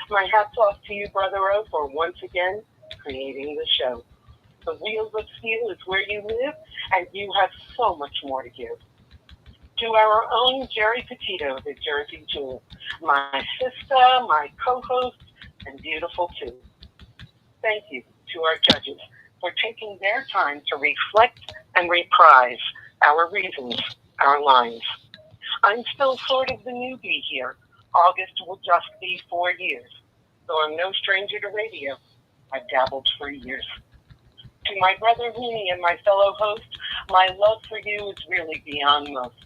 My hat's off to you, Brother O, for once again creating the show. The Wheels of Steel is where you live, and you have so much more to give. To our own Jerry Petito, the Jersey Jewel, my sister, my co-host, and beautiful too. Thank you to our judges for taking their time to reflect and reprise our reasons, our lines. I'm still sort of the newbie here. August will just be 4 years. Though I'm no stranger to radio, I've dabbled for years. To my brother Rooney and my fellow host, my love for you is really beyond most.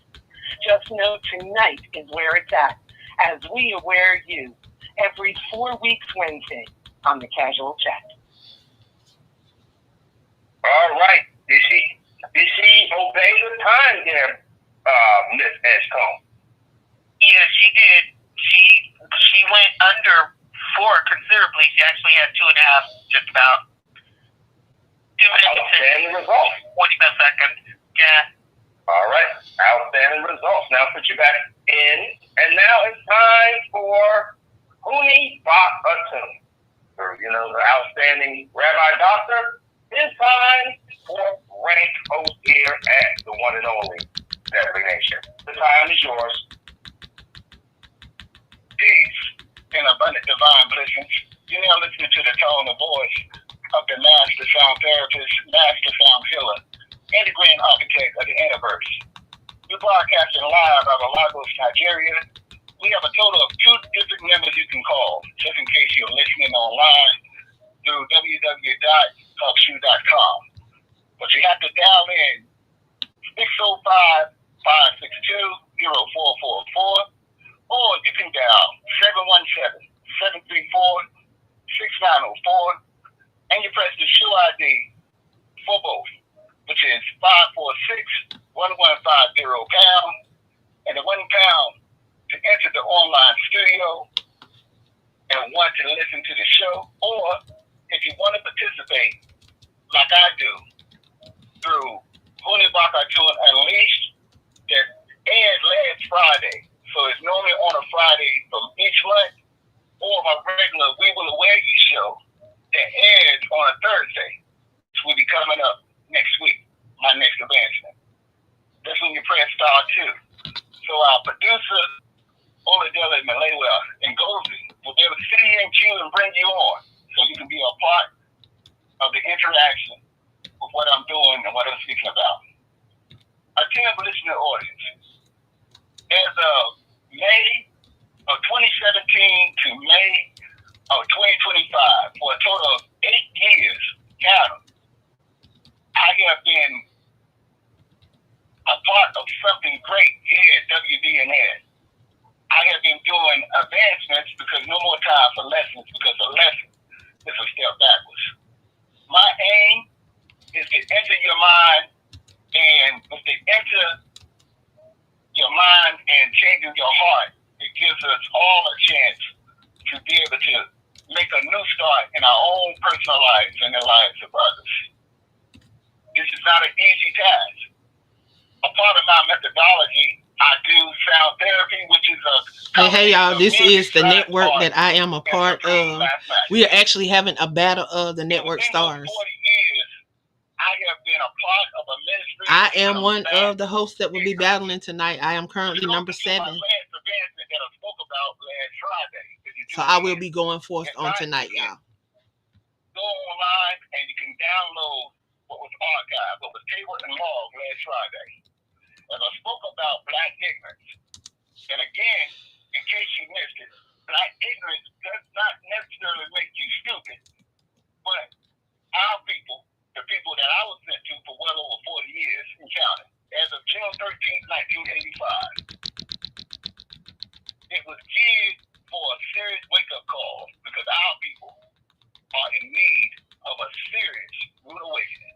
Just know tonight is where it's at, as we aware you, every 4 weeks Wednesday on the Casual Chat. All right. Did she obey the time there, Miss Edgecombe? Yeah, she did. She went under 4 considerably. She actually had 2.5, just about 2 minutes Outstanding results. 45 seconds. Yeah. All right. Outstanding results. Now put you back in. And now it's time for Huni Ba'atun. The outstanding Rabbi Doctor. It's time for rank host here at the one and only Beverly Nation. The time is yours. Peace and abundant divine blessings. You're now listening to the tone of voice of the master sound therapist, master sound healer, and the grand architect of the universe. We're broadcasting live out of Lagos, Nigeria. We have a total of 2 different numbers you can call, just in case you're listening online through www.talkshoe.com. But you have to dial in 605-562-0444, or you can dial 717-734-6904, and you press the show ID for both, which is 546-1150 and the £1 to enter the online studio and want to listen to the show, or if you want to participate, like I do, through Huni Ba'atun Unleashed, that aired last Friday. So it's normally on a Friday from each month, or my regular We Will Aware You show that airs on a Thursday, which will be coming up next week, my next advancement. That's when you press *2. So our producer, Oladele Malewa and Goldie, will be able to sit here and cue and bring you on, so you can be a part of the interaction with what I'm doing and what I'm speaking about. Attend listening audience. As of May of 2017 to May of 2025, for a total of 8 years, I have been a part of something great here at WDNS. I have been doing advancements because no more time for lessons, because a lesson is a step backwards. My aim is to enter your mind, and if they enter your mind and changing your heart, it gives us all a chance to be able to make a new start in our own personal lives and the lives of others. This is not an easy task. A part of my methodology, I do sound therapy, which is a... Hey, y'all, this is the network that I am a part of. We are actually having a battle of the network stars. 40 years, I have been a part of a ministry. I am one of the hosts that will be battling tonight. I am currently number 7. So I will be going forth on tonight, y'all. Go online and you can download what was archived, what was tabled and logged last Friday. As I spoke about black ignorance. And again, in case you missed it, black ignorance does not necessarily make you stupid. But our people, the people that I was sent to for well over 40 years in counting, as of June 13th, 1985, it was geared for a serious wake-up call because our people are in need of a serious rude awakening.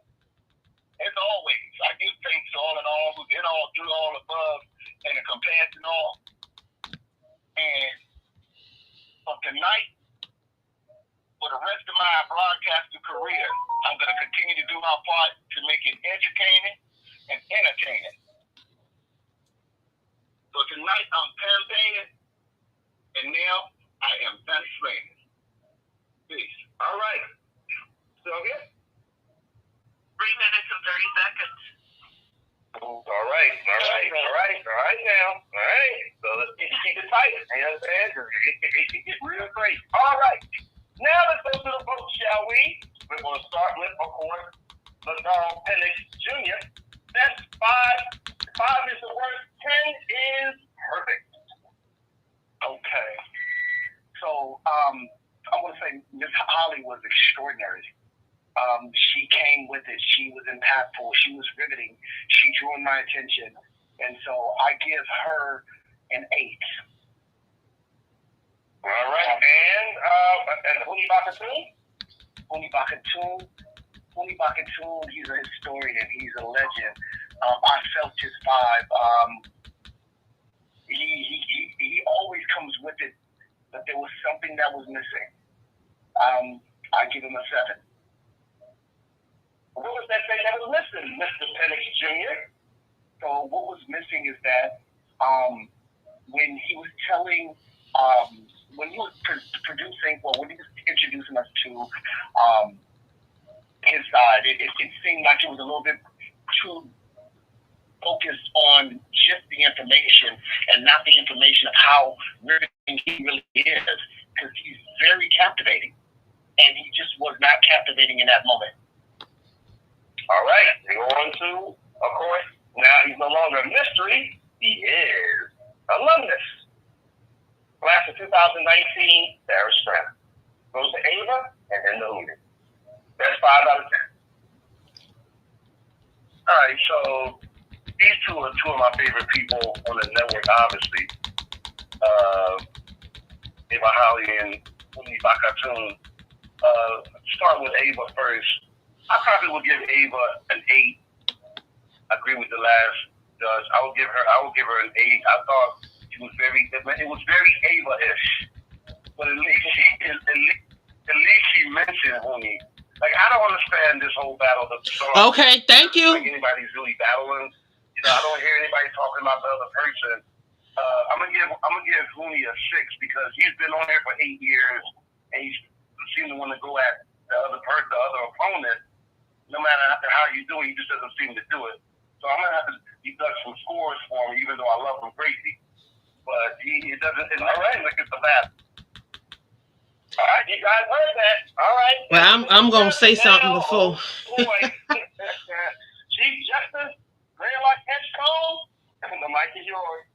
As always, I give thanks to all and all who did all, do all above, and the comparison all. And from tonight, for the rest of my broadcasting career, I'm going to continue to do my part to make it educating and entertaining. So tonight I'm campaigning, and now I am done explaining. great. All right. Now let's go to the vote, shall we? We're going to start with, of course, Ladal Penix Jr. That's 5. 5 is the worst. 10 is perfect. Okay. So, I want to say Miss Holly was extraordinary. She came with it. She was impactful. She was riveting. She drew my attention. And so I give her an 8. All right. And Huni Bakatoon? Huni Bakatoon, he's a historian. He's a legend. I felt his vibe. He always comes with it, but there was something that was missing. I give him a 7. What was that thing that was missing, Mr. Penix Jr.? So what was missing is that when he was telling, when he was producing, well, when he was introducing us to his side, it seemed like it was a little bit too focused on just the information and not the information of how riveting he really is, because he's very captivating, and he just was not captivating in that moment. All right, we go on to, of course, now he's no longer a mystery. He is alumnus. Class of 2019, Sarah Strap. Goes to Ava and then the Huni. That's 5 out of 10. All right, so these two are two of my favorite people on the network, obviously. Ava Holly and Huni Bakatoon. Start with Ava first. I probably would give Ava an 8. I agree with the last judge. I would give her an 8. I thought it was very Ava-ish, but at least she mentioned Huni. Like, I don't understand this whole battle. Okay, thank you. Like anybody's really battling. You know, I don't hear anybody talking about the other person. I'm gonna give Huni a 6 because he's been on there for 8 years and he seems to want to go at the other opponent. No matter how you do it, he just doesn't seem to do it. So I'm gonna have to deduct some scores for him, even though I love him greatly. But it doesn't. It's all right. Like it's a battle. All right, you guys heard that. All right. Well, I'm gonna say something before. Boy. Chief Justice, Green Light Edgecombe, the mic is yours.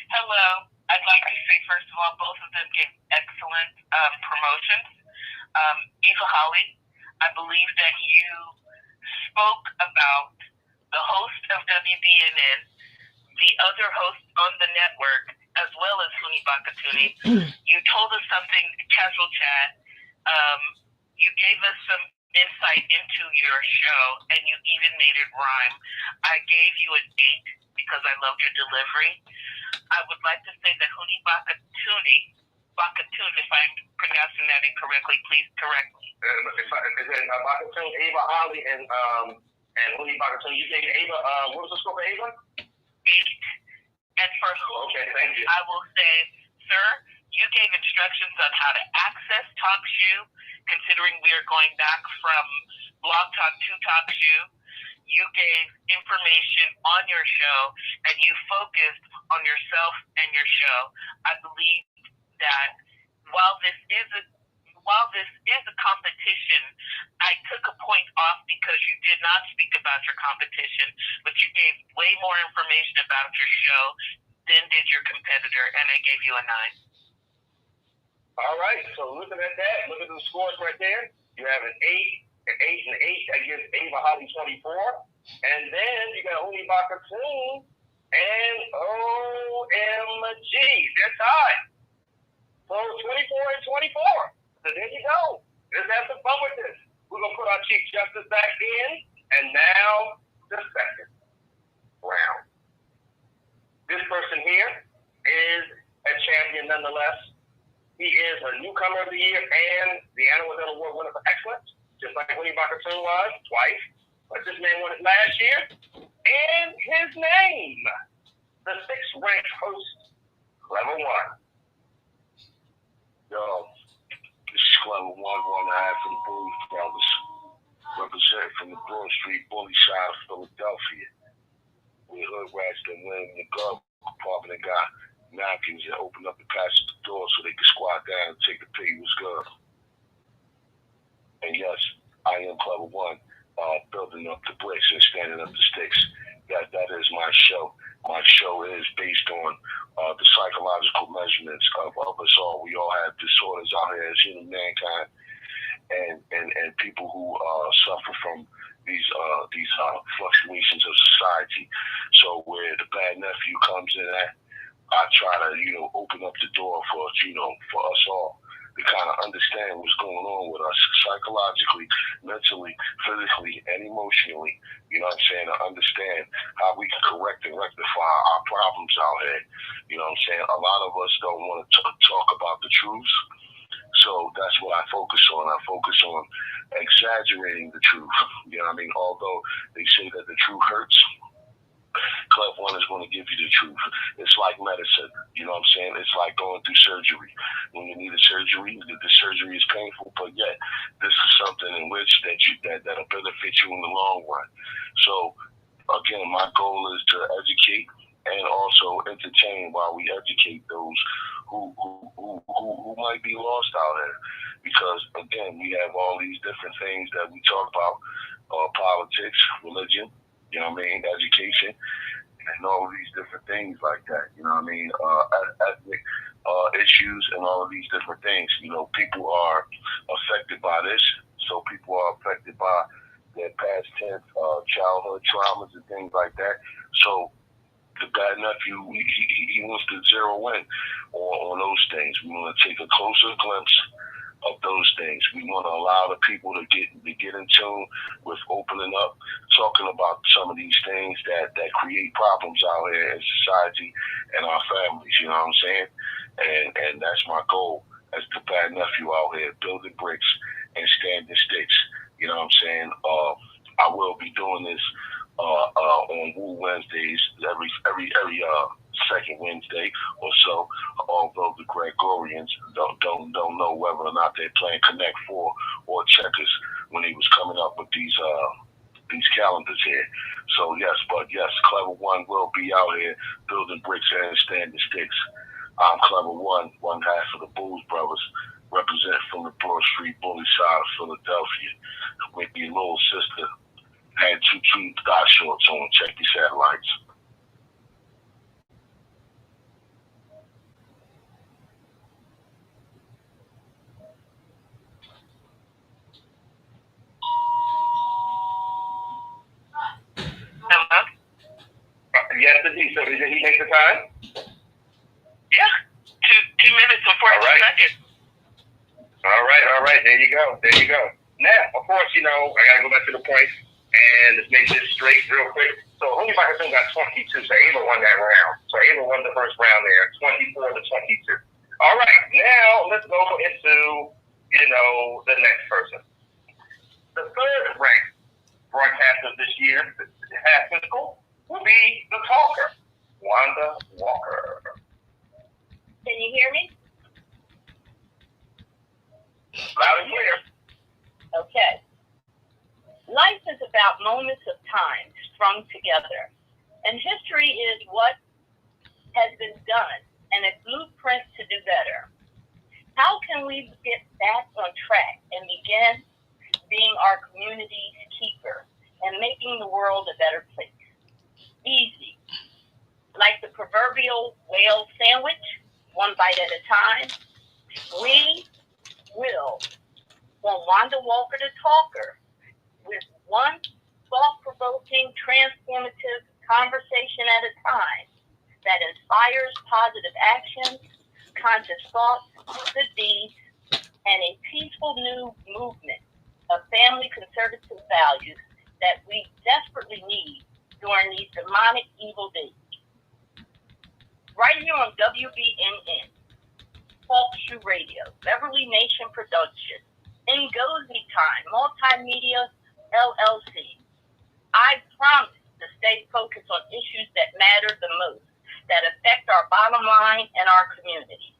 Hello. I'd like to say, first of all, both of them gave excellent promotions. Eva Holly, I believe that you spoke about the host of WBNN, the other host on the network, as well as Huni Bakatoon. You told us something, casual chat. You gave us some insight into your show, and you even made it rhyme. I gave you an 8 because I loved your delivery. I would like to say that Huni Bakatoon, if I'm pronouncing that incorrectly, please correct me. Bakatoon, Ava Holly, and Huni Bakatoon. You gave Ava, what was the score for Ava? 8. And for Huni, okay, thank you. I will say, sir, you gave instructions on how to access TalkShoe, considering we are going back from Blog Talk to TalkShoe. You gave information on your show, and you focused on yourself and your show. I believe that while this is a competition, I took a point off because you did not speak about your competition, but you gave way more information about your show than did your competitor, and I gave you a 9. All right, so looking at that, look at the scores right there. You have an 8, an 8, and 8. That gives Ava Holly 24. And then you got Huni Bakatoon and OMG. They're tied. So 24 and 24. So there you go. Let's have some fun with this. We're going to put our Chief Justice back in. And now, the second round. This person here is a champion nonetheless. He is a newcomer of the year and the Animal Award winner for excellence, just like Huni Bakatoon was twice. But this man won it last year. And his name, the 6th ranked host, Clever One. Yo, this is Clever One I have from the Bully Brothers, representing from the Broad Street Bully side of Philadelphia. We hood rats that went in the glove compartment and got napkins and opened up the passenger door so they could we all have disorders out here as human mankind, and people who suffer from these fluctuations of society. So where the bad nephew comes in at, I try to, open up the door for, for us all to kind of understand what's going on with us psychologically, mentally, physically, and emotionally. You know what I'm saying? To understand how we can correct and rectify our problems out here. You know what I'm saying? A lot of us don't want to talk about the truths. So that's what I focus on. I focus on exaggerating the truth. You know what I mean? Although they say that the truth hurts, Club One is going to give you the truth. It's like medicine. You know what I'm saying? It's like going through surgery. When you need a surgery, the surgery is painful, but yet this is something in which that'll benefit you in the long run. So again, my goal is to educate and also entertain while we educate those who might be lost out there. Because again, we have all these different things that we talk about: politics, religion, education, and all of these different things like that. Ethnic issues and all of these different things. People are affected by this, so people are affected by their past tense childhood traumas and things like that. So the bad nephew, he wants to zero in on those things. We want to take a closer glimpse of those things. We want to allow the people to get in tune with opening up, talking about some of these things that create problems out here in society and our families. You know what I'm saying? And that's my goal as the bad nephew out here, building bricks and standing sticks. You know what I'm saying? I will be doing this on Woo Wednesdays every second Wednesday or so. Although the Gregorians don't know whether or not they're playing Connect Four or Checkers when he was coming up with these calendars here. So yes, Clever One will be out here building bricks and standing sticks. I'm Clever one half of the Blues Brothers, representing from the Broad Street Bully side of Philadelphia. With your little sister had 2 cute thigh shorts on. Check your satellites. Hello? Yes, indeed. So did he make the time? Yeah. 2 minutes and 40 seconds. All right. There you go. Now, of course, I gotta go back to the points and let's make this straight real quick. So Honey Bot got 22, so Ava won that round. So Ava won the first round there, 24 to 22. All right, now let's go into, the next person. The third ranked broadcaster this year, half physical, will be the talker, Wanda Walker. Can you hear me? Loud and clear. Okay. Life is about moments of time strung together, and history is what has been done and a blueprint to do better. How can we get back on track and begin being our community's keeper and making the world a better place? Easy. Like the proverbial whale sandwich, one bite at a time, we will want Wanda Walker the Talker with one thought-provoking, transformative conversation at a time that inspires positive actions, conscious thoughts, good deeds, and a peaceful new movement of family conservative values that we desperately need during these demonic evil days. Right here on WBNN, Talk Shoe Radio, Beverly Nation Production, Ngozi Time, Multimedia LLC. I promise to stay focused on issues that matter the most, that affect our bottom line and our communities.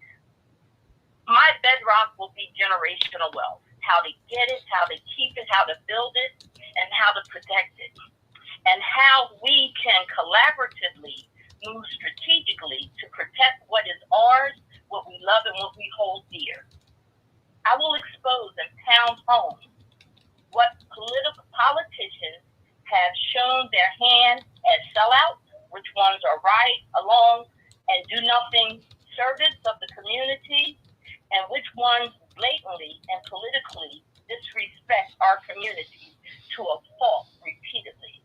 My bedrock will be generational wealth, how to get it, how to keep it, how to build it, and how to protect it, and how we can collaboratively move strategically to protect what is ours, what we love, and what we hold dear. I will expose and pound home what politicians have shown their hand as sellouts, which ones are right, along, and do nothing service of the community, ones blatantly and politically disrespect our community to a fault repeatedly.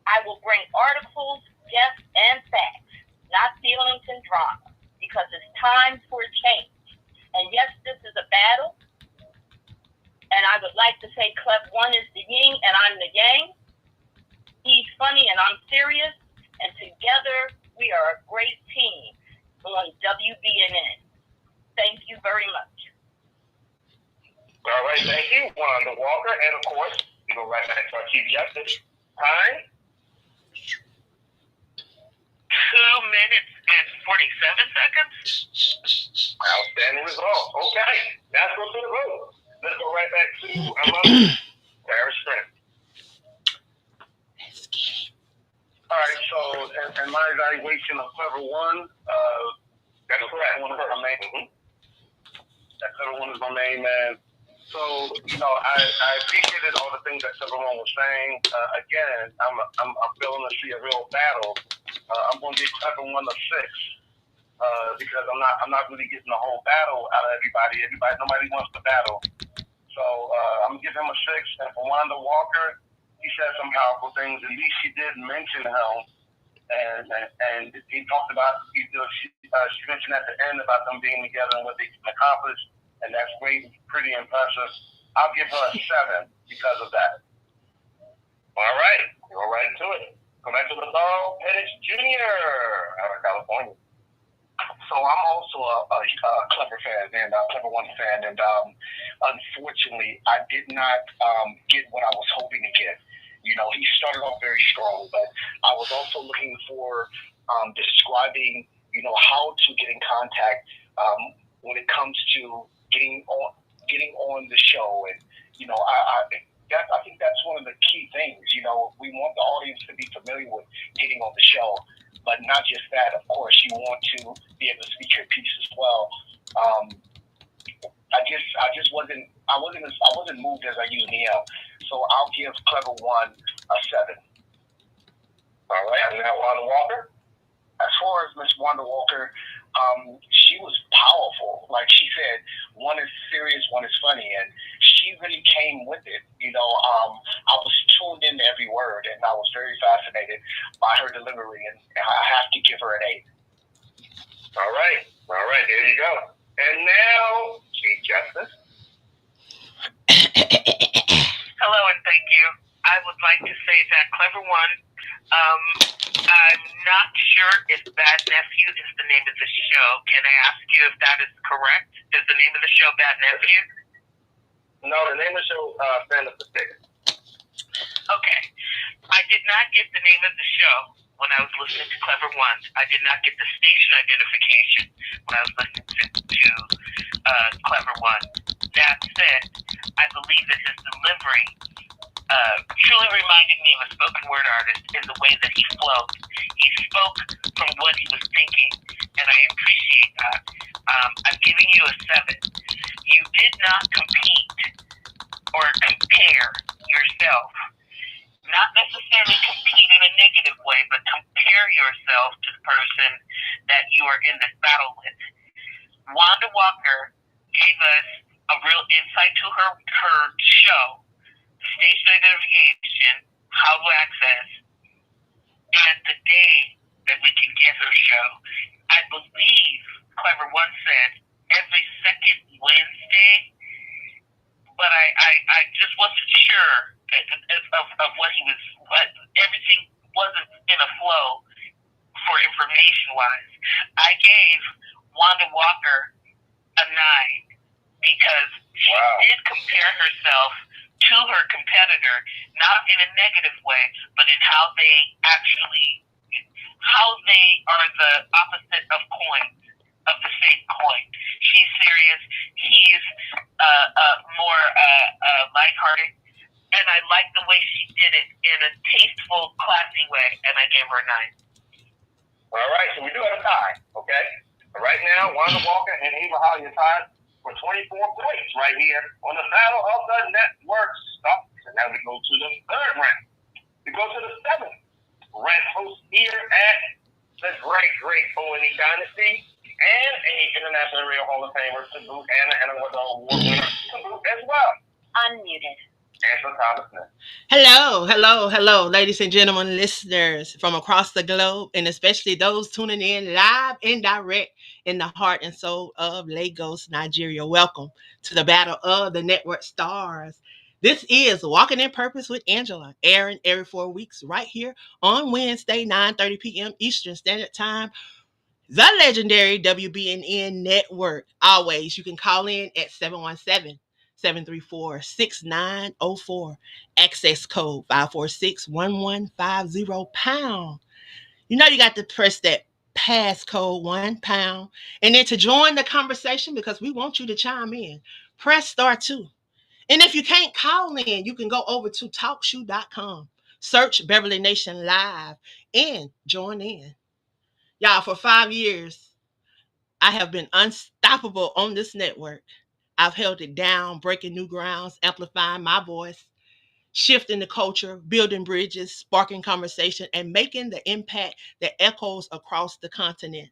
I will bring articles, guests, and facts, not feelings and drama, because it's time for a change. And yes, this is a battle. And I would like to say Clef One is the yin and I'm the yang. He's funny and I'm serious. And together we are a great team on WBNN. Thank you very much. All right, thank you, Wanda Walker. And of course, we go right back to our Chief Justice. Time. 2 minutes and 47 seconds. Outstanding results. Okay, let's go to the vote. Let's go right back to our mother, Sarah Strength. All right, so in my evaluation of Clever One, That's correct. One is my main. That Clever One is my main man. So I appreciated all the things that Clever One was saying. Again, I'm feeling to see a real battle. I'm going to give Clever One a 6 because I'm not really getting the whole battle out of everybody. Nobody wants to battle. So I'm gonna give him a 6. And for Wanda Walker, he said some powerful things. At least she did mention him, and he talked about. She mentioned at the end about them being together and what they can accomplish, and that's great, pretty impressive. I'll give her a 7 because of that. All right, go right to it. Come back to the Laurel Pettis Jr. out of California. So I'm also a Clever fan and a Clever One fan, and unfortunately, I did not get what I was hoping to get. He started off very strong, but I was also looking for describing, how to get in contact when it comes to getting on the show, and I think that's one of the key things. We want the audience to be familiar with getting on the show. But not just that, of course, you want to be able to speak your piece as well. I wasn't moved as I usually am. So I'll give Clever One a 7. All right, and now Wanda Walker. As far as Miss Wanda Walker, she was powerful. Like she said, one is serious, one is funny, and she really came with it. I was tuned into every word, and I was very fascinated by her delivery, and I have to give her an 8. All right, there you go. And now, Chief Justice. Hello and thank you. I would like to say that Clever One, I'm not sure if Bad Nephew is the name of the show. Can I ask you if that is correct? Is the name of the show Bad Nephew? No, the name of the show, Stand Up to Stick. Okay. I did not get the name of the show when I was listening to Clever One. I did not get the station identification when I was listening to Clever One. That said, I believe that his delivery truly reminded me of a spoken word artist in the way that he flowed. He spoke from what he was thinking, and I appreciate that. I'm giving you a 7. You did not compete or compare yourself. Not necessarily compete in a negative way, but compare yourself to the person that you are in this battle with. Wanda Walker gave us a real insight to her show, station identification, how to access, and the day that we can get her show. I believe Clever One said every second Wednesday, but I just wasn't sure of what he was, what everything wasn't in a flow for information wise. I gave Wanda Walker a 9 because she did compare herself to her competitor, not in a negative way, but in how they are the opposite of coins, of the same coin. She's serious, he's more lighthearted, and I like the way she did it in a tasteful, classy way, and I gave her a 9. All right, so we do have a tie, okay? Right now, Wanda Walker and Ava Holly are tied for 24 points right here on the Battle of the Networks. So now we go to the 3rd round. We go to the 7th ranked host here at the Great O&E Dynasty, and a International Radio Hall of Famer to boot, and an award winner to boot as well. Unmuted. Angela Thomas. Hello, ladies and gentlemen, listeners from across the globe, and especially those tuning in live and direct in the heart and soul of Lagos, Nigeria. Welcome to the Battle of the Network Stars. This is Walking in Purpose with Angela, airing every 4 weeks right here on Wednesday, 9:30 p.m. Eastern Standard Time. The legendary WBNN network. Always, you can call in at 717-734-6904. Access code 546-1150 pound. You know you got to press that passcode £1. And then to join the conversation, because we want you to chime in, press *2. And if you can't call in, you can go over to talkshoe.com. Search Beverly Nation Live and join in. Y'all, for 5 years, I have been unstoppable on this network. I've held it down, breaking new grounds, amplifying my voice, shifting the culture, building bridges, sparking conversation, and making the impact that echoes across the continent.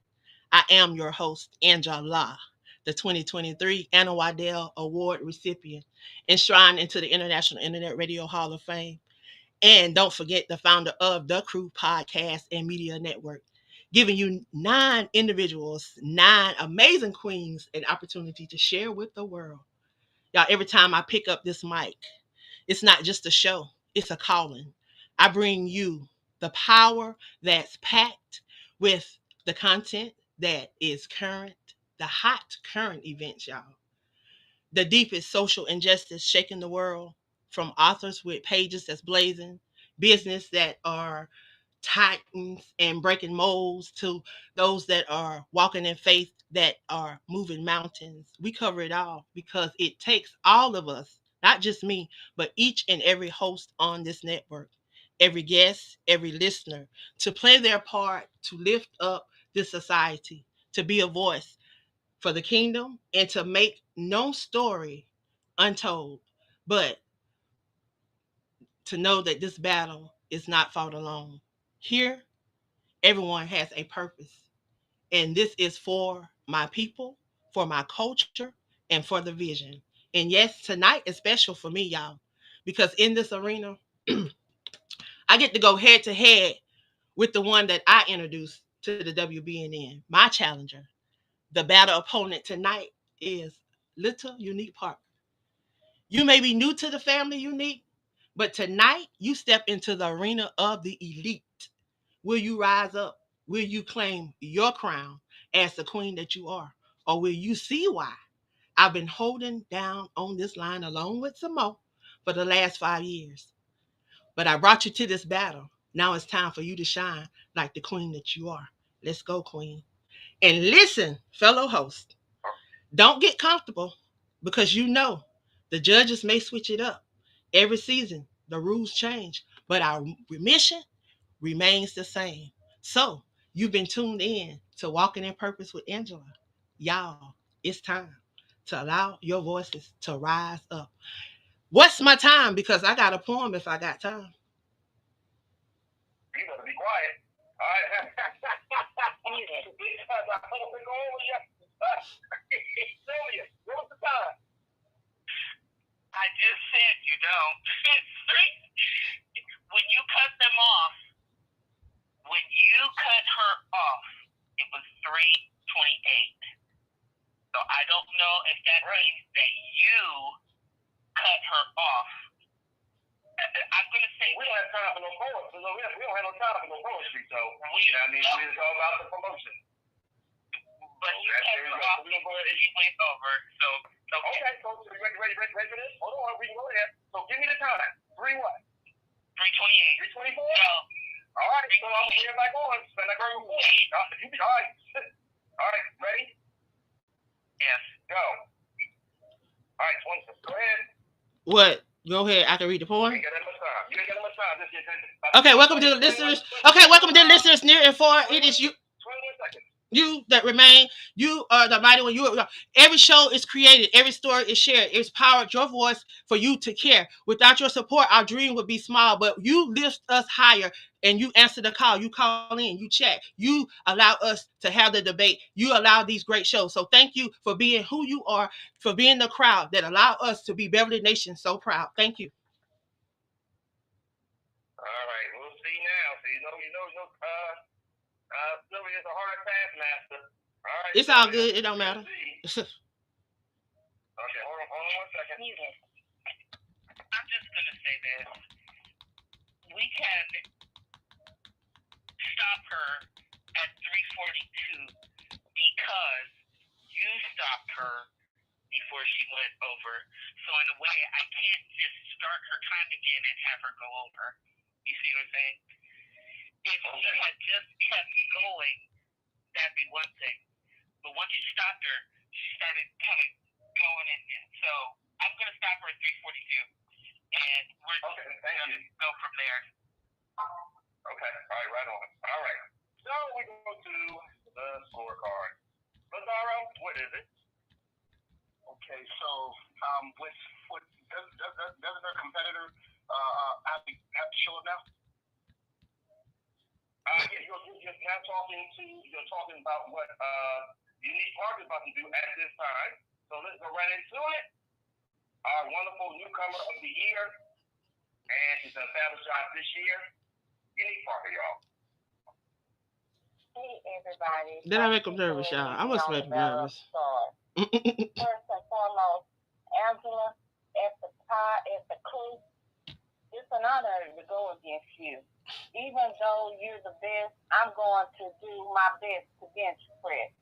I am your host, Angela, the 2023 Anna Waddell Award recipient, enshrined into the International Internet Radio Hall of Fame. And don't forget, the founder of The Crew Podcast and Media Network, giving you 9 individuals, 9 amazing queens, an opportunity to share with the world. Y'all, every time I pick up this mic, it's not just a show, it's a calling. I bring you the power that's packed with the content that is current, the hot current events, y'all. The deepest social injustice shaking the world, from authors with pages that's blazing, business that are titans and breaking molds, to those that are walking in faith that are moving mountains. We cover it all because it takes all of us, not just me, but each and every host on this network, every guest, every listener, to play their part to lift up this society, to be a voice for the kingdom, and to make no story untold, but to know that this battle is not fought alone. Here, everyone has a purpose, and this is for my people, for my culture, and for the vision. And yes, tonight is special for me, y'all, because in this arena, I get to go head to head with the one that I introduced to the WBNN, my challenger. The battle opponent tonight is Little Unique Parker. You may be new to the family, Unique, but tonight you step into the arena of the elite. Will you rise up? Will you claim your crown as the queen that you are? Or will you see why I've been holding down on this line along with some more for the last 5 years? But I brought you to this battle. Now it's time for you to shine like the queen that you are. Let's go, queen. And listen, fellow host, don't get comfortable, because you know the judges may switch it up. Every season, the rules change, but our mission remains the same. So, you've been tuned in to Walking in Purpose with Angela. Y'all, it's time to allow your voices to rise up. What's my time? Because I got a poem if I got time. You better be quiet. All right. Because I hope it go over you. Sylvia, what was the time? I just said you don't. When you cut them off, when you cut her off, it was 3:28. So I don't know if that means that you cut her off. I'm going to say we don't have time for no poetry. We don't have no time for no poetry. So, it's all about the promotion. But you cut her off and you went over. So, okay. So ready for this? Hold on, we can go ahead. So give me the time. 3 what? 3:28. 3:24? No. All right, so I'm going to get back on. Spend that girl. All right, ready? Yes. Go. All right, go ahead. What? Go ahead. I can read the poem. You ain't got that much time. Okay, welcome to the listeners. Okay, welcome to the listeners near and far. It is you. 21 seconds. You that remain, you are the mighty one. Every show is created, every story is shared. It's powered your voice for you to care. Without your support, our dream would be small, but you lift us higher and you answer the call. You call in, you chat, you allow us to have the debate. You allow these great shows. So thank you for being who you are, for being the crowd that allow us to be Beverly Nation so proud. Thank you. All right, we'll see now. So Sylvia is a hard taskmaster. All right, It's all good. It don't matter. Okay, hold on 1 second. I'm just gonna say this: we can stop her at 3:42 because you stopped her before she went over. So in a way, I can't just start her time again and have her go over. You see what I'm saying? If she had just kept going, that'd be one thing. But once you stopped her, she started kind of going in. So I'm going to stop her at 3:42, and we're going to go from there. Okay, all right, right on. All right. So we go to the scorecard. Lazaro, what is it? Okay, so with doesn't their competitor have to show up now? Yeah, you're now talking about what Unique Park is about to do at this time. So let's go right into it. Our wonderful newcomer of the year, and she's done a fabulous job this year. Unique Parker, y'all. Hey, everybody. Did I make them nervous, y'all? I must make them nervous. First and foremost, Angela, at the crew, it's an honor to go against you. Even though you're the best, I'm going to do my best to bench press.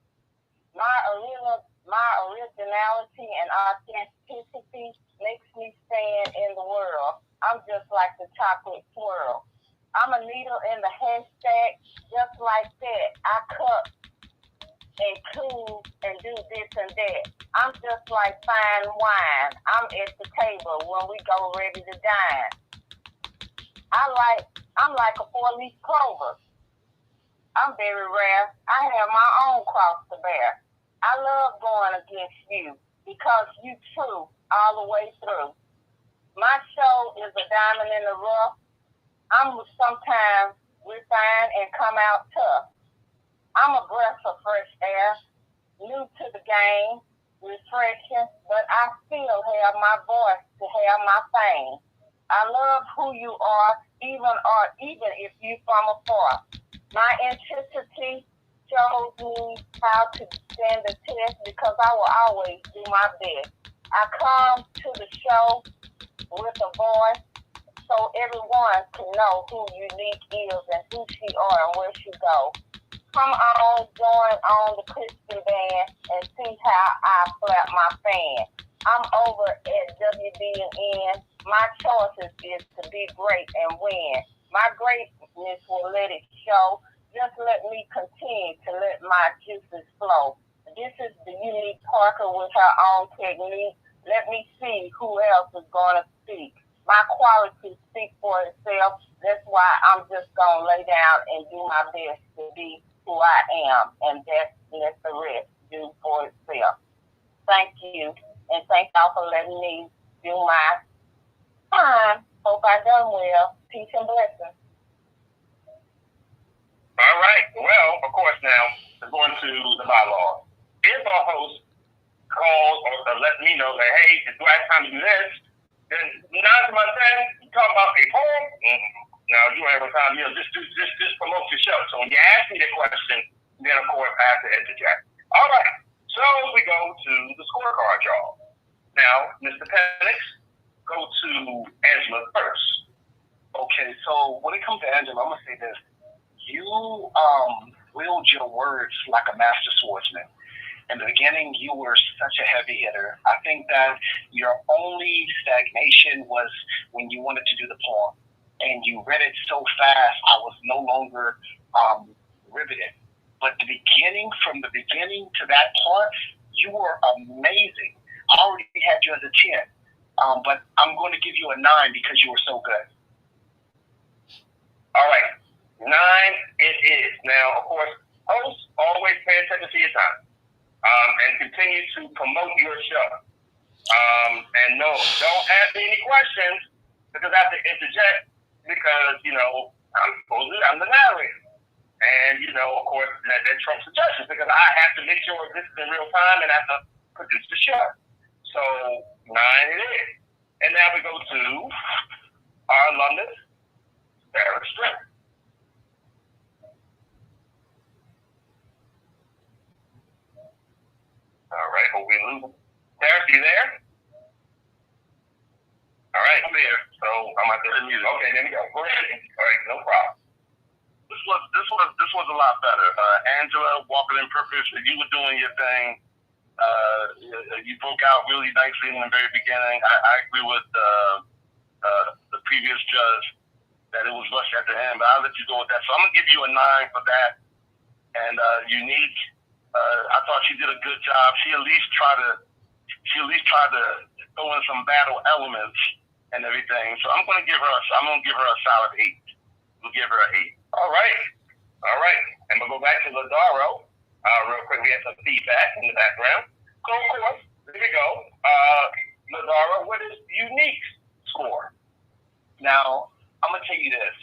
My originality and authenticity makes me stand in the world. I'm just like the chocolate swirl. I'm a needle in the haystack, just like that. I cut and cool and do this and that. I'm just like fine wine. I'm at the table when we go ready to dine. I'm like a 4-leaf clover. I'm very rare. I have my own cross to bear. I love going against you because you true all the way through. My show is a diamond in the rough. I'm sometimes refine and come out tough. I'm a breath of fresh air, new to the game, refreshing, but I still have my voice to have my fame. I love who you are, even if you from afar. My intensity shows me how to stand the test because I will always do my best. I come to the show with a voice so everyone can know who Unique is and who she are and where she goes. Come on, join on the Christian band and see how I flap my fan. I'm over at WBN. My choice is to be great and win. My greatness will let it show. Just let me continue to let my juices flow. This is the Unique Parker with her own technique. Let me see who else is going to speak. My qualities speak for itself. That's why I'm just going to lay down and do my best to be who I am. And that's let the rest do for itself. Thank you. And thank y'all for letting me do my time. Hope I done well. Peace and blessings. All right. Well, of course, now, we're going to the bylaws. If a host calls or lets me know that, hey, it's the right time to do this, then 9 to my 10, you talk about a poem? Now, you ain't have time, just promote your show. So when you ask me the question, then, of course, I have to interject. All right. So we go to the scorecard, y'all. Now, Mr. Penix, go to Angela first. Okay, so when it comes to Angela, I'm going to say this. You wield your words like a master swordsman. In the beginning, you were such a heavy hitter. I think that your only stagnation was when you wanted to do the poem. And you read it so fast, I was no longer riveted. But from the beginning to that part, you were amazing. I already had you as a 10. But I'm going to give you a 9 because you were so good. All right. 9 it is. Now, of course, Host, always pay attention to your time. And continue to promote your show. And no, don't ask me any questions because I have to interject because, I'm the narrator. And, of course, that trumps the judges because I have to make sure this is in real time and I have to produce the show. So, 9 it is. And now we go to our alumnus, Sarah Strick. All right, hope we lose. Sarah, you there? All right, I'm here. So I'm out there. Okay, there we go. Go ahead. All right, no problem. This was a lot better. Angela, Walking in Purpose, you were doing your thing. You broke out really nicely in the very beginning. I agree with the previous judge that it was rushed at the end, but I'll let you go with that. So I'm gonna give you a 9 for that. And Unique, I thought she did a good job. She at least tried to throw in some battle elements and everything. So I'm gonna give her a solid 8. We'll give her an 8. All right. And we'll go back to Ladaro. Real quick, we have some feedback in the background. So, of course, here we go. Ladaro, what is Unique's score? Now, I'm going to tell you this.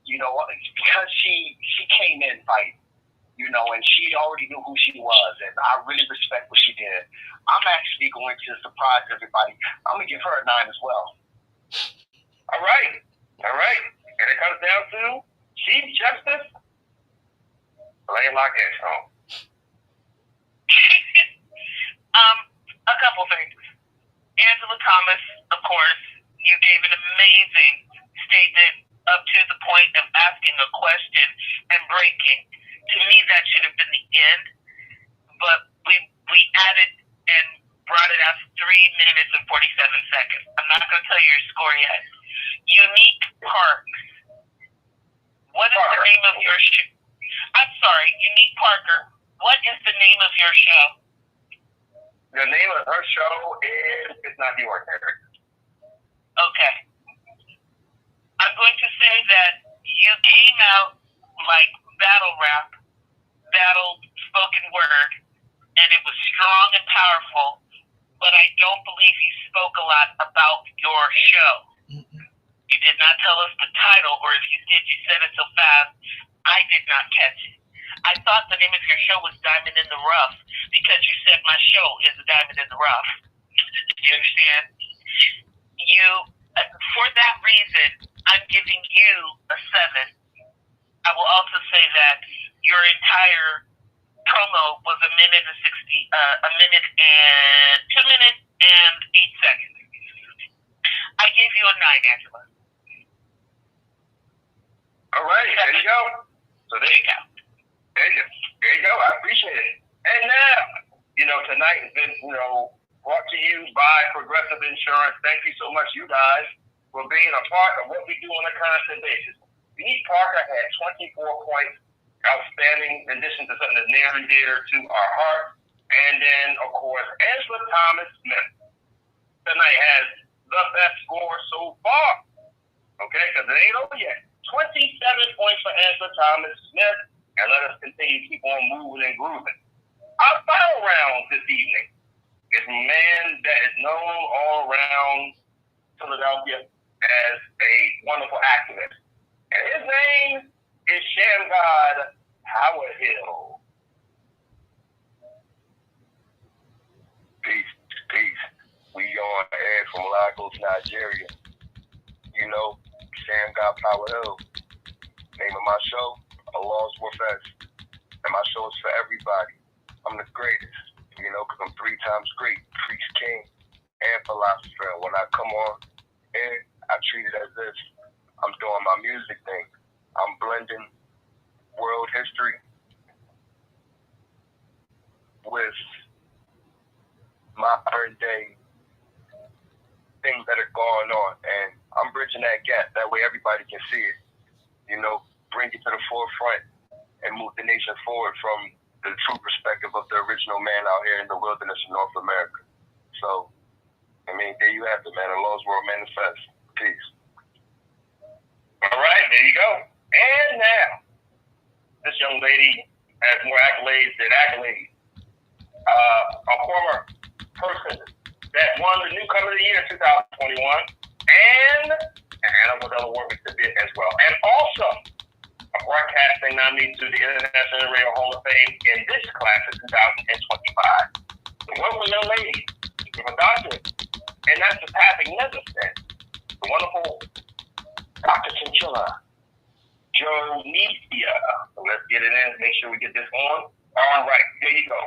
Because she came in fighting, and she already knew who she was, and I really respect what she did. I'm actually going to surprise everybody. I'm going to give her a 9 as well. All right. And it comes down to Chief Justice Layla Gashon. A couple things. Angela Thomas, of course, you gave an amazing statement up to the point of asking a question and breaking. To me, that should have been the end, but we added and brought it out to 3 minutes and 47 seconds. I'm not going to tell you your score yet. Unique Parks. What is the name of your show? I'm sorry, Unique Parker. What is the name of your show? The name of her show is It's Not the Ordinary. Okay. I'm going to say that you came out like battle rap, battle spoken word, and it was strong and powerful, but I don't believe you spoke a lot about your show. You did not tell us the title, or if you did, you said it so fast, I did not catch it. I thought the name of your show was Diamond in the Rough because you said my show is a Diamond in the Rough. You understand? For that reason, I'm giving you a 7. I will also say that your entire promo was 2 minutes and 8 seconds. I gave you a 9, Angela. All right, there you go. So there you go. There you go. I appreciate it. And now, tonight has been, brought to you by Progressive Insurance. Thank you so much, you guys, for being a part of what we do on a constant basis. Unique Parker had 24 points, outstanding, in addition to something that's near and dear to our heart. And then, of course, Angela Thomas Smith tonight has the best score so far. Okay, because it ain't over yet. 27 points for Angela Thomas Smith, and let us continue to keep on moving and grooving. Our final round this evening is a man that is known all around Philadelphia as a wonderful activist. And his name is Shamgod Howard Hill. Peace. We on air from Lagos, Nigeria. Shamgod Howard Hill. Name of my show, Allah's War Fest. And my show is for everybody. I'm the greatest, because I'm 3 times great, priest, king, and philosopher. And when I come on air, I treat it as if I'm doing my music thing. I'm blending world history with modern day things that are going on. And I'm bridging that gap. That way everybody can see it. Bring it to the forefront and move the nation forward from the true perspective of the original man out here in the wilderness of North America. So, there you have it, man. The Lord's World Manifest. Peace. All right, there you go. And now, this young lady has more accolades than accolades. A former person that won the Newcomer of the Year 2021, and with other work bit as well. And also a broadcasting nominee to the International Radio Hall of Fame in this class of 2025. The wonderful young lady with a doctorate in naturopathic medicine, the wonderful Dr. Chinchilla Jonesia. So let's get it in, make sure we get this on. All right, there you go.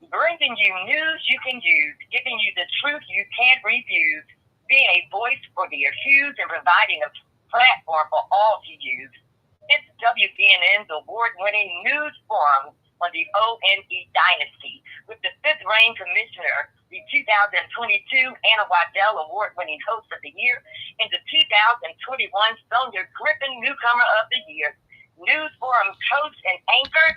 Bringing you news you can use, giving you the truth you can't refuse, being a voice for the accused and providing a platform for all to use. It's WBNN's award-winning news forum on the ONE Dynasty with the fifth reign commissioner, the 2022 Anna Waddell award-winning host of the year, and the 2021 Sonia Griffin Newcomer of the Year. News Forum host and anchor,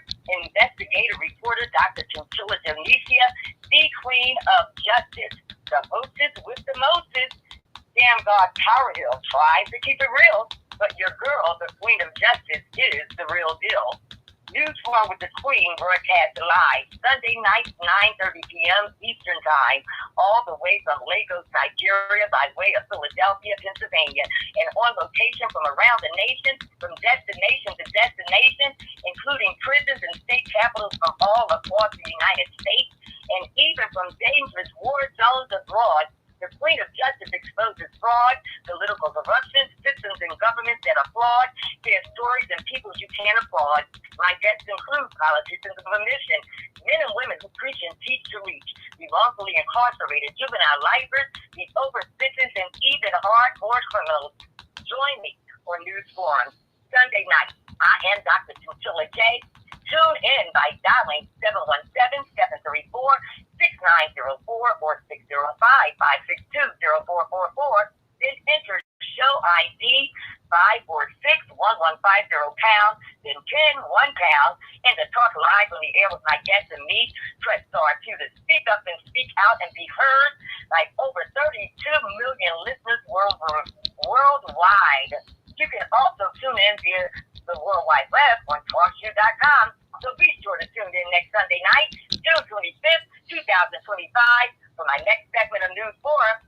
investigative reporter Dr. Chinchilla Jonesia, the Queen of Justice, the hostess with the mostest. Damn God Power Hill tries to keep it real, but your girl, the Queen of Justice, is the real deal. News Forum with the Queen broadcast live Sunday night, 9:30 p.m. Eastern Time, all the way from Lagos, Nigeria, by way of Philadelphia, Pennsylvania, and on location from around the nation, from destination to destination, including prisons and state capitals from all across the United States, and even from dangerous war zones abroad. The Queen of Justice exposes fraud, political corruption, systems and governments that are flawed, their stories and people you can't applaud. My guests include politicians of a mission, men and women who preach and teach to reach, the wrongfully incarcerated, juvenile lifers, the over-sentenced, and even hardcore criminals. Join me on News Forum Sunday night. I am Dr. Chinchilla J. Tune in by dialing 717-734-6904 or 605-562-0444. Then enter show ID 546-1150 #, then pin £1, and to talk live on the air with my guests and me, press star 2 to speak up and speak out and be heard by over 32 million listeners worldwide. You can also tune in via the World Wide Web on TalkShoe.com. So be sure to tune in next Sunday night, June 25th, 2025, for my next segment of News Forum,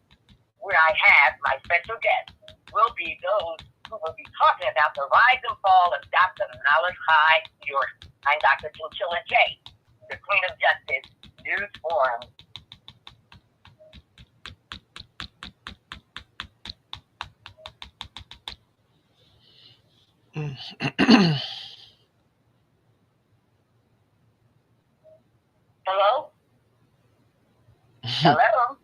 where I have my special guests will be those who will be talking about the rise and fall of Dr. Malachi York. I'm Dr. Chinchilla J., the Queen of Justice, News Forum. Hello? Hello?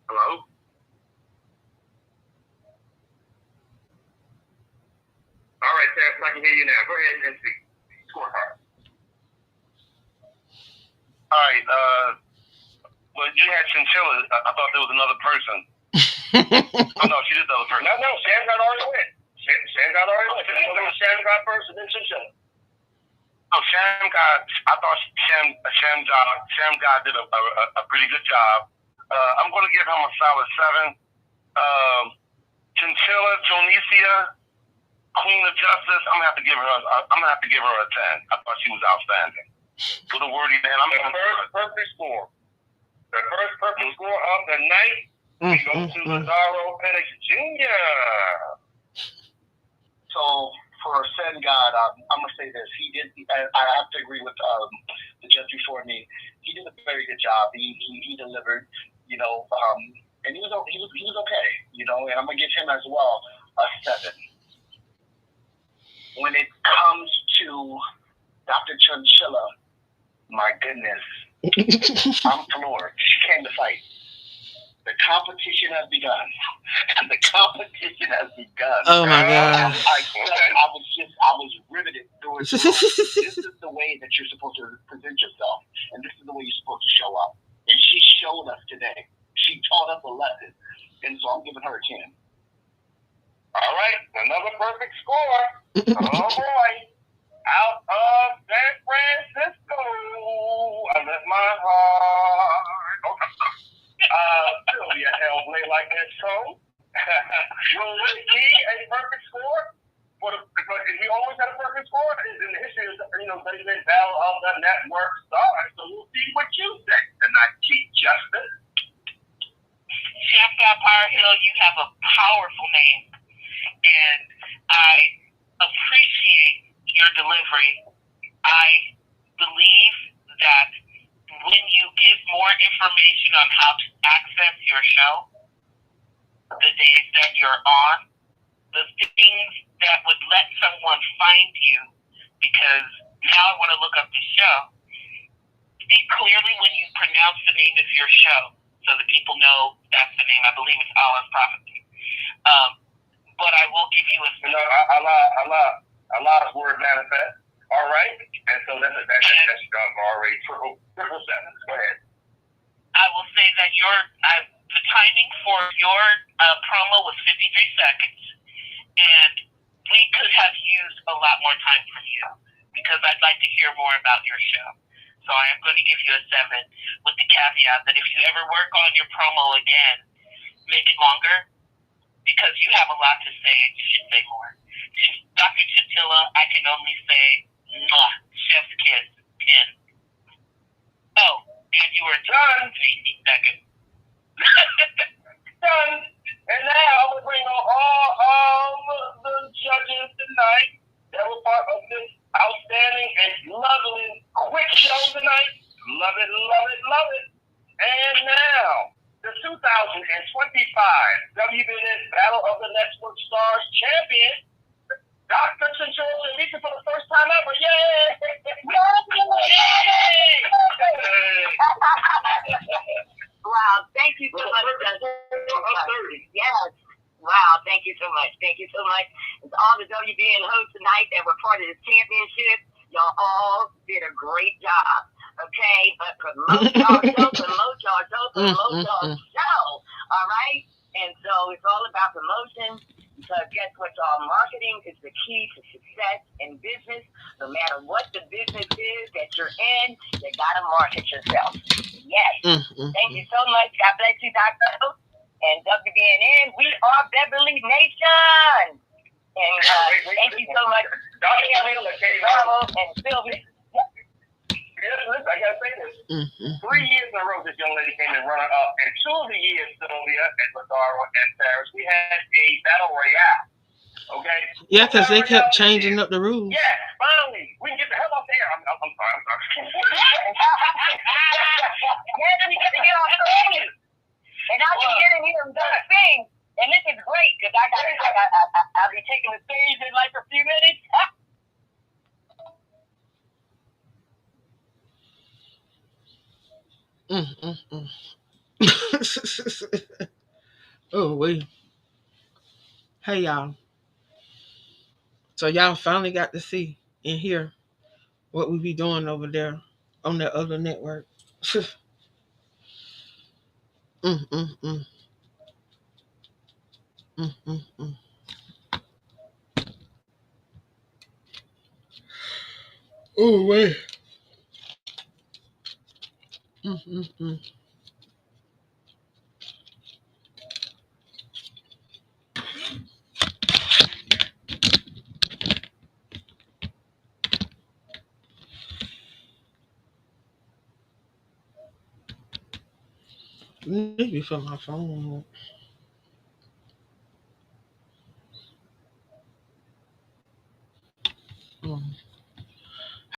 Hello? All right, Tess, I can hear you now. Go ahead and speak. Scorecard. All right, well, you had Chinchilla. I thought there was another person. Oh, no, she did the other person. No, Sam got already went. Sam got already went. Sam got first and then Chinchilla. Oh, I thought Sam God did a pretty good job. I'm going to give him a solid 7. Chinchilla Jonesia, Queen of Justice, I'm gonna have to give her a 10. I thought she was outstanding. With a wordy man, I'm the first perfect score. The first perfect score of the night goes to Lazaro Penix Jr. So for Sen God, I'm gonna say this. He did. I have to agree with the judge before me. He did a very good job. He delivered. You know, and he was okay. You know, and I'm gonna give him as well a 7. When it comes to Dr. Chinchilla, my goodness, I'm floored. She came to fight. The competition has begun. The competition has begun. Oh my God! I was riveted through it. This is the way that you're supposed to present yourself, and this is the way you're supposed to show up. And she showed us today. She taught us a lesson, and so I'm giving her a 10. All right, another perfect score. Oh boy, out of San Francisco, I left my heart. Sylvia President Battle of the Network Stars. So we'll see what you think tonight, Chief Justice. Chef Power Hill, you have a powerful name, and I appreciate your delivery. I believe that when you give more information on how to access your show, the days that you're on, the things that would let someone find you, because now I want to look up the show. Speak clearly when you pronounce the name of your show so that people know that's the name. I believe it's Allah's Prophecy. But I will give you a... Allah's word manifest. All right? And so that's already triple seven. Go ahead. I will say that the timing for your promo was 53 seconds, and we could have used a lot more time from you because I'd like to hear more about your show. So I am going to give you a 7 with the caveat that if you ever work on your promo again, make it longer because you have a lot to say and you should say more. To Dr. Chinchilla, I can only say, mwah, chef's kiss, pin. Oh, and you were done 18 seconds. Done. And now we bring on all the judges tonight that were part of this outstanding and lovely quick show tonight. Love it, love it, love it. And now, the 2025 WBN Battle of the Network Stars champion, Dr. Chinchilla Lisa for the first time ever. Yay! Yay! Wow, thank you so much. Yes. Wow, thank you so much. Thank you so much. It's all the WBN hosts tonight that were part of this championship. Y'all all did a great job. Okay? But promote y'all show, promote y'all show, promote y'all show. All right? And so it's all about promotion. Because guess what, y'all? Marketing is the key to success in business. No matter what the business is that you're in, you gotta market yourself. Yes. Thank you so much. God bless you, Dr. And WBNN. We are Beverly Nation. And thank you so much, Bravo and Sylvia. Yes, listen, I gotta say this. 3 years in a row, this young lady came in runner up, and 2 of the years, Sylvia and Ladaro and Paris, we had a battle royale. Okay? Yeah, because they kept changing up the rules. Yes, finally, we can get the hell off there. I'm sorry. Yes, we get to get on stage. And I can get in here and do a thing. And this is great because I'll be taking the stage in like a few minutes. Oh, wait. Hey, y'all. So y'all finally got to see and hear what we be doing over there on that other network. mm, mm, mm. Mm, mm, mm. Oh, wait. Mm, mm, mm. Maybe for my phone.